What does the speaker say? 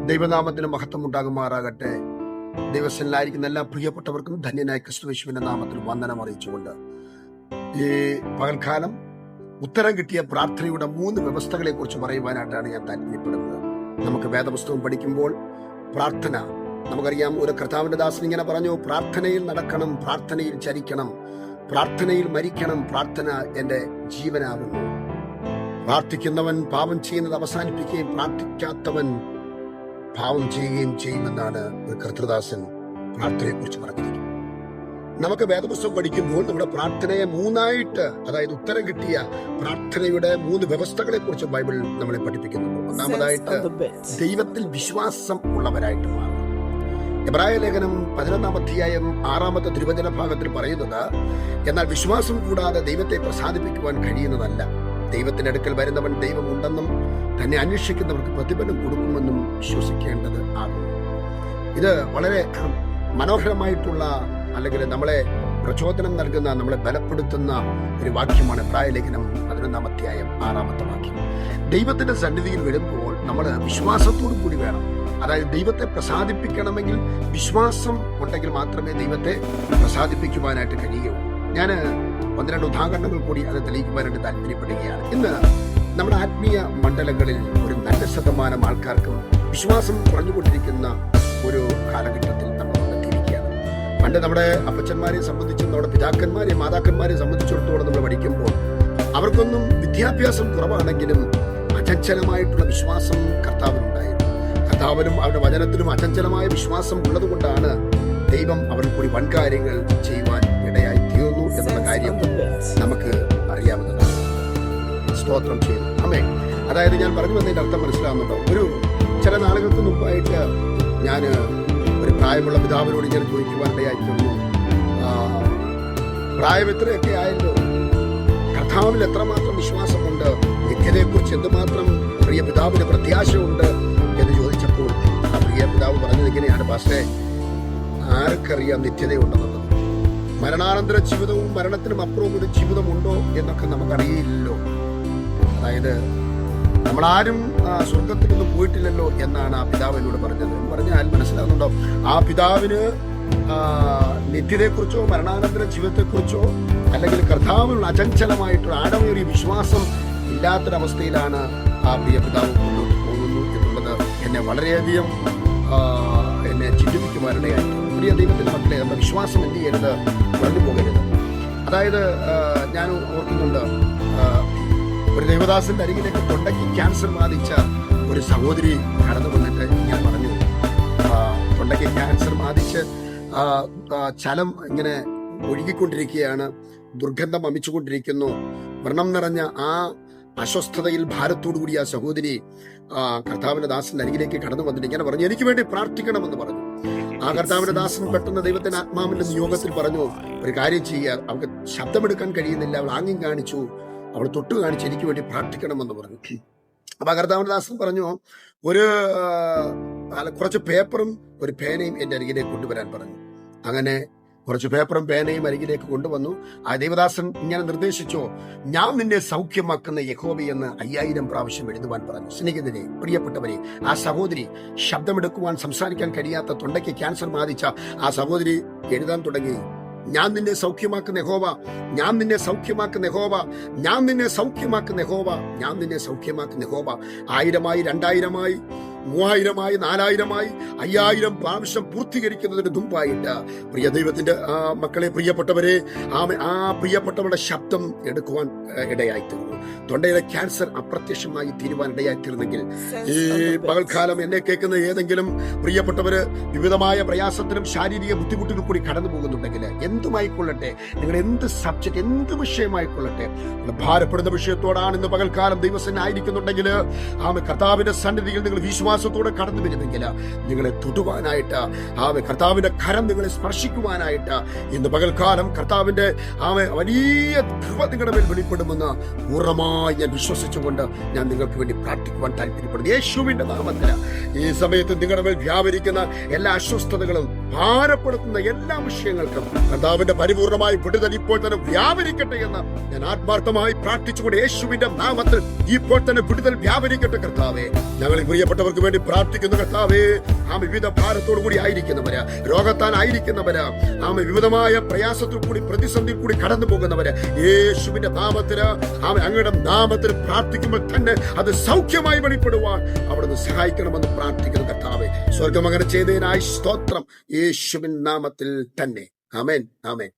ദൈവനാമത്തിന് മഹത്വം ഉണ്ടാകുമാറാകട്ടെ. ദൈവസനിലായിരിക്കുന്ന എല്ലാ പ്രിയപ്പെട്ടവർക്കും ധന്യനായ ക്രിസ്തുയേശുവിന്റെ നാമത്തിൽ വന്ദനം അറിയിച്ചുകൊണ്ട് ഈ പകൽക്കാലം ഉത്തരം കിട്ടിയ പ്രാർത്ഥനയുടെ 3 വ്യവസ്ഥകളെ കുറിച്ച് പറയുവാനായിട്ടാണ് ഞാൻ താല്പര്യപ്പെടുന്നത്. നമുക്ക് വേദപുസ്തകം പഠിക്കുമ്പോൾ പ്രാർത്ഥന നമുക്കറിയാം. ഒരു കർത്താവിന്റെ ദാസൻ ഇങ്ങനെ പറഞ്ഞു, പ്രാർത്ഥനയിൽ നടക്കണം, പ്രാർത്ഥനയിൽ ചരിക്കണം, പ്രാർത്ഥനയിൽ മരിക്കണം, പ്രാർത്ഥന എന്റെ ജീവനാകുന്നു. പ്രാർത്ഥിക്കുന്നവൻ പാപം ചെയ്യുന്നത് അവസാനിപ്പിക്കുകയും പ്രാർത്ഥിക്കാത്തവൻ പാപം ചെയ്യുകയും ചെയ്യുമെന്നാണ് ഒരു കർത്തൃദാസൻ പ്രാർത്ഥനയെ കുറിച്ച് പറഞ്ഞിരിക്കുന്നത്. നമുക്ക് വേദപുസ്തകം പഠിക്കുമ്പോൾ നമ്മുടെ പ്രാർത്ഥനയെ 3ആയിട്ട്, അതായത് ഉത്തരം കിട്ടിയ പ്രാർത്ഥനയുടെ 3 വ്യവസ്ഥകളെ കുറിച്ച് ബൈബിൾ നമ്മളെ പഠിപ്പിക്കുന്നുണ്ട്. ഒന്നാമതായിട്ട് ദൈവത്തിൽ വിശ്വാസം ഉള്ളവരായിട്ട് മാറും. എബ്രായ ലേഖനം 11-ാം അധ്യായം 6-ാമത്തെ തിരുവചന ഭാഗത്തിൽ പറയുന്നത്, എന്നാൽ വിശ്വാസം കൂടാതെ ദൈവത്തെ പ്രസാദിപ്പിക്കുവാൻ കഴിയുന്നതല്ല. ദൈവത്തിന്റെ അടുക്കൽ വരുന്നവൻ ദൈവമുണ്ടെന്നും തന്നെ അന്വേഷിക്കുന്നവർക്ക് പ്രതിഫലം കൊടുക്കുമെന്നും വിശ്വസിക്കേണ്ടത് ആകുന്നു. ഇത് വളരെ മനോഹരമായിട്ടുള്ള, അല്ലെങ്കിൽ നമ്മളെ പ്രചോദനം നൽകുന്ന, നമ്മളെ ബലപ്പെടുത്തുന്ന ഒരു വാക്യമാണ്. എബ്രായ ലേഖനം 11-ാം അധ്യായം 6-ാമത്തെ വാക്യം. ദൈവത്തിന്റെ സന്നിധിയിൽ വരുമ്പോൾ നമ്മൾ വിശ്വാസത്തോടു കൂടി വേണം. അതായത് ദൈവത്തെ പ്രസാദിപ്പിക്കണമെങ്കിൽ വിശ്വാസം ഉണ്ടെങ്കിൽ മാത്രമേ ദൈവത്തെ പ്രസാദിപ്പിക്കുവാനായിട്ട് കഴിയുകയുള്ളൂ. ഞാൻ 1-2 ഉദാഹരണങ്ങൾ കൂടി അത് തെളിയിക്കുവാനായിട്ട് താല്പര്യപ്പെടുകയാണ്. ഇന്ന് നമ്മുടെ ആത്മീയ മണ്ഡലങ്ങളിൽ ഒരു നല്ല ശതമാനം ആൾക്കാർക്കും വിശ്വാസം കുറഞ്ഞുകൊണ്ടിരിക്കുന്ന ഒരു കാലഘട്ടത്തിൽ നമ്മൾ വന്നെത്തിയിരിക്കുകയാണ്. പണ്ട് നമ്മുടെ അപ്പച്ചന്മാരെ സംബന്ധിച്ചും നമ്മുടെ പിതാക്കന്മാരെ മാതാക്കന്മാരെ സംബന്ധിച്ചിടത്തോളം നമ്മൾ പഠിക്കുമ്പോൾ അവർക്കൊന്നും വിദ്യാഭ്യാസം കുറവാണെങ്കിലും അചഞ്ചലമായിട്ടുള്ള വിശ്വാസം കർത്താവിനുണ്ടായിരുന്നു. കർത്താവിനും അവരുടെ വചനത്തിലും അചഞ്ചലമായ വിശ്വാസം ഉള്ളത് കൊണ്ടാണ് ദൈവം അവർക്ക് കൂടി വൻകാര്യങ്ങൾ ചെയ്യുവാൻ ഇടയായി തീർന്നു എന്നുള്ള കാര്യം നമുക്ക് അറിയാവുന്നതാണ്. സ്തോത്രം ചെയ്യുന്നു. അമ്മേ, അതായത് ഞാൻ പറഞ്ഞു വന്നതിന്റെ അർത്ഥം മനസ്സിലാവുന്നുണ്ടോ? ചില നാളുകൾക്ക് മുമ്പായിട്ട് ഞാൻ ഒരു പ്രായമുള്ള പിതാവിനോട് ഞാൻ ചോദിക്കുവാൻ ഇടയായി തീർന്നു, പ്രായം എത്രയൊക്കെ ആയല്ലോ, കർത്താവിൽ എത്രമാത്രം വിശ്വാസമുണ്ട്, നിത്യതയെക്കുറിച്ച് എന്തുമാത്രം പ്രിയ പിതാവിന് പ്രത്യാശയുണ്ട് എന്ന് ചോദിച്ചപ്പോൾ ആ പ്രിയ പിതാവ് പറഞ്ഞത് ഇങ്ങനെയാണ്, പാസ്റ്റേ, ആർക്കറിയാം നിത്യതയുണ്ടെന്നുള്ളത്? മരണാനന്തര ജീവിതവും മരണത്തിനും അപ്പുറവും ഒരു ജീവിതമുണ്ടോ എന്നൊക്കെ നമുക്കറിയില്ലല്ലോ. അതായത് നമ്മളാരും സ്വർഗത്തിലൊന്നും പോയിട്ടില്ലല്ലോ എന്നാണ് ആ പിതാവ് എന്നോട് പറഞ്ഞത്. എന്ന് പറഞ്ഞാൽ മനസ്സിലാകുന്നുണ്ടോ, ആ പിതാവിന് നിത്യതയെക്കുറിച്ചോ മരണാനന്തര ജീവിതത്തെക്കുറിച്ചോ അല്ലെങ്കിൽ കർത്താവിനുള്ള അചഞ്ചലമായിട്ടുള്ള ആഴമേറിയ വിശ്വാസം ഇല്ലാത്തൊരവസ്ഥയിലാണ് ആ പ്രിയ പിതാവ് മുന്നോട്ട് പോകുന്നു എന്നുള്ളത് എന്നെ വളരെയധികം എന്നെ ചിന്തിപ്പിക്കുവാനിടയായി. പ്രിയ ദൈവത്തിന്റെ മക്കളെ, നമ്മുടെ വിശ്വാസം എന്ത് ചെയ്യരുത്, കുറഞ്ഞു പോകരുത്. അതായത് ഞാൻ ഓർക്കുന്നുണ്ട്, ഒരു ദേവദാസന്റെ അരികിലേക്ക് തൊണ്ടയ്ക്ക് ക്യാൻസർ ബാധിച്ച ഒരു സഹോദരി കടന്നു വന്നിട്ട് ഞാൻ പറഞ്ഞു, തൊണ്ടയ്ക്ക് ക്യാൻസർ ബാധിച്ച് ചലം ഇങ്ങനെ ഒഴുകിക്കൊണ്ടിരിക്കുകയാണ്, ദുർഗന്ധം വമിച്ചുകൊണ്ടിരിക്കുന്നു. വ്രണം നിറഞ്ഞ ആ അസ്വസ്ഥതയിൽ ഭാരത്തോടു കൂടി ആ സഹോദരി കർത്താവിന്റെ ദാസന്റെ അരികിലേക്ക് കടന്നു വന്നിട്ട് ഇങ്ങനെ പറഞ്ഞു, എനിക്ക് വേണ്ടി പ്രാർത്ഥിക്കണമെന്ന് പറഞ്ഞു. ആ കർത്താവിന്റെ ദാസൻ പെട്ടെന്ന് ദൈവത്തിന്റെ ആത്മാവിന്റെ നിയോഗത്തിൽ പറഞ്ഞു, ഒരു കാര്യം ചെയ്യുക, അവൾക്ക് ശബ്ദമെടുക്കാൻ കഴിയുന്നില്ല, അവൾ ആംഗ്യം കാണിച്ചു, അവൾ തൊട്ട് കാണിച്ച് എനിക്ക് വേണ്ടി പ്രാർത്ഥിക്കണമെന്ന് പറഞ്ഞു. അപ്പൊ കർത്താവിന്റെ ദാസൻ പറഞ്ഞു, കുറച്ച് പേപ്പറും ഒരു പേനയും എന്റെ അരികിലേക്ക് കൊണ്ടുവരാൻ പറഞ്ഞു. അങ്ങനെ കുറച്ച് പേപ്പറും പേനയും അരികിലേക്ക് കൊണ്ടുവന്നു. ആ ദേവദാസൻ ഇങ്ങനെ നിർദ്ദേശിച്ചു, ഞാൻ നിന്നെ സൗഖ്യമാക്കുന്ന യഹോവയെന്ന് 5000 പ്രാവശ്യം എഴുതുവാൻ പറഞ്ഞു. സ്നേഹിതരെ, പ്രിയപ്പെട്ടവരെ, ആ സഹോദരി ശബ്ദമെടുക്കുവാൻ, സംസാരിക്കാൻ കഴിയാത്ത, തൊണ്ടയ്ക്ക് ക്യാൻസർ ബാധിച്ച ആ സഹോദരി എഴുതാൻ തുടങ്ങി, ഞാൻ നിന്നെ സൗഖ്യമാക്കുന്ന യഹോവ, ഞാൻ നിന്നെ സൗഖ്യമാക്കുന്ന യഹോവ, ഞാൻ നിന്നെ സൗഖ്യമാക്കുന്ന യഹോവ, ഞാൻ നിന്നെ സൗഖ്യമാക്കുന്ന യഹോവ. 1000-ആയി, 2000-ആയി, 3000-ആയി, 4000-ആയി, 5000 പ്രാവശ്യം പൂർത്തീകരിക്കുന്നതിന് മുമ്പായിട്ട് പ്രിയ ദൈവത്തിന്റെ മക്കളെ, പ്രിയപ്പെട്ടവരെ, ആ പ്രിയപ്പെട്ടവരുടെ ശബ്ദം എടുക്കുവാൻ ഇടയായിത്തീർന്നു. തൊണ്ടയിലെ ക്യാൻസർ അപ്രത്യക്ഷമായി തീരുവാൻ ഇടയായിത്തീർന്നെങ്കിൽ ഈ പകൽക്കാലം എന്നെ കേൾക്കുന്ന ഏതെങ്കിലും പ്രിയപ്പെട്ടവര് വിവിധമായ പ്രയാസത്തിനും ശാരീരിക ബുദ്ധിമുട്ടിനും കൂടി കടന്നു പോകുന്നുണ്ടെങ്കിൽ, എന്തുമായിക്കൊള്ളട്ടെ, നിങ്ങൾ എന്ത് സബ്ജക്ട്, എന്ത് വിഷയമായിക്കൊള്ളട്ടെ, ഭാരപ്പെടുന്ന വിഷയത്തോടാണ് ഇന്ന് പകൽക്കാലം ദിവസം ആയിരിക്കുന്നുണ്ടെങ്കിൽ, കർത്താവിന്റെ സന്നിധിയിൽ നിങ്ങൾ വിശ്വാസത്തോടെ കടന്നു വരുമെങ്കിൽ നിങ്ങളെ തൊടുവാനായിട്ട്, കർത്താവിന്റെ കരം നിങ്ങളെ സ്പർശിക്കുവാനായിട്ട് ഇന്ന് പകൽക്കാലം കർത്താവിന്റെ വലിയ കൃപ നിങ്ങളുടെ മേൽ വെളിപ്പെടുമെന്ന് പൂർണ്ണമായി ഞാൻ വിശ്വസിച്ചുകൊണ്ട് ഞാൻ നിങ്ങൾക്ക് വേണ്ടി പ്രാർത്ഥിക്കുവാൻ താല്പര്യപ്പെടുന്നു. യേശുവിന്റെ നാമത്തിൽ ഈ സമയത്ത് നിങ്ങളുടെ മേൽ വ്യാപരിക്കുന്ന എല്ലാ അസ്വസ്ഥതകളും ഭാരപ്പെടുത്തുന്ന എല്ലാ വിഷയങ്ങൾക്കും കർത്താവിന്റെ പരിപൂർണമായ വിടുതൽ ഇപ്പോൾ തന്നെ വ്യാപരിക്കട്ടെ എന്ന് ഞാൻ ആത്മാർത്ഥമായി പ്രാർത്ഥിച്ചുകൊണ്ട് യേശുവിന്റെ നാമത്തിൽ ഇപ്പോൾ തന്നെ വിടുതൽ വ്യാപരിക്കട്ടെ. കർത്താവേ, ഞങ്ങൾ പ്രിയപ്പെട്ടവർക്ക് വേണ്ടി പ്രാർത്ഥിക്കുന്നു. കർത്താവേ, വിവിധ ഭാരത്തോടു കൂടി ആയിരിക്കുന്നവര്, രോഗത്താൽ ആയിരിക്കുന്നവര്, വിവിധമായ പ്രയാസത്തിൽ കൂടി പ്രതിസന്ധിയിൽ കൂടി കടന്നു പോകുന്നവര്, യേശുവിന്റെ നാമത്തിന് അങ്ങയുടെ നാമത്തിൽ പ്രാർത്ഥിക്കുമ്പോൾ തന്നെ അത് സൗഖ്യമായി വെളിപ്പെടുവാൻ അവിടുന്ന് സഹായിക്കണമെന്ന് പ്രാർത്ഥിക്കുന്നു. കർത്താവേ, സ്വർഗം അങ്ങനെ ചെയ്തതിനായി സ്തോത്രം, യേശുവിൻ നാമത്തിൽ തന്നെ. ആമേൻ, ആമേൻ.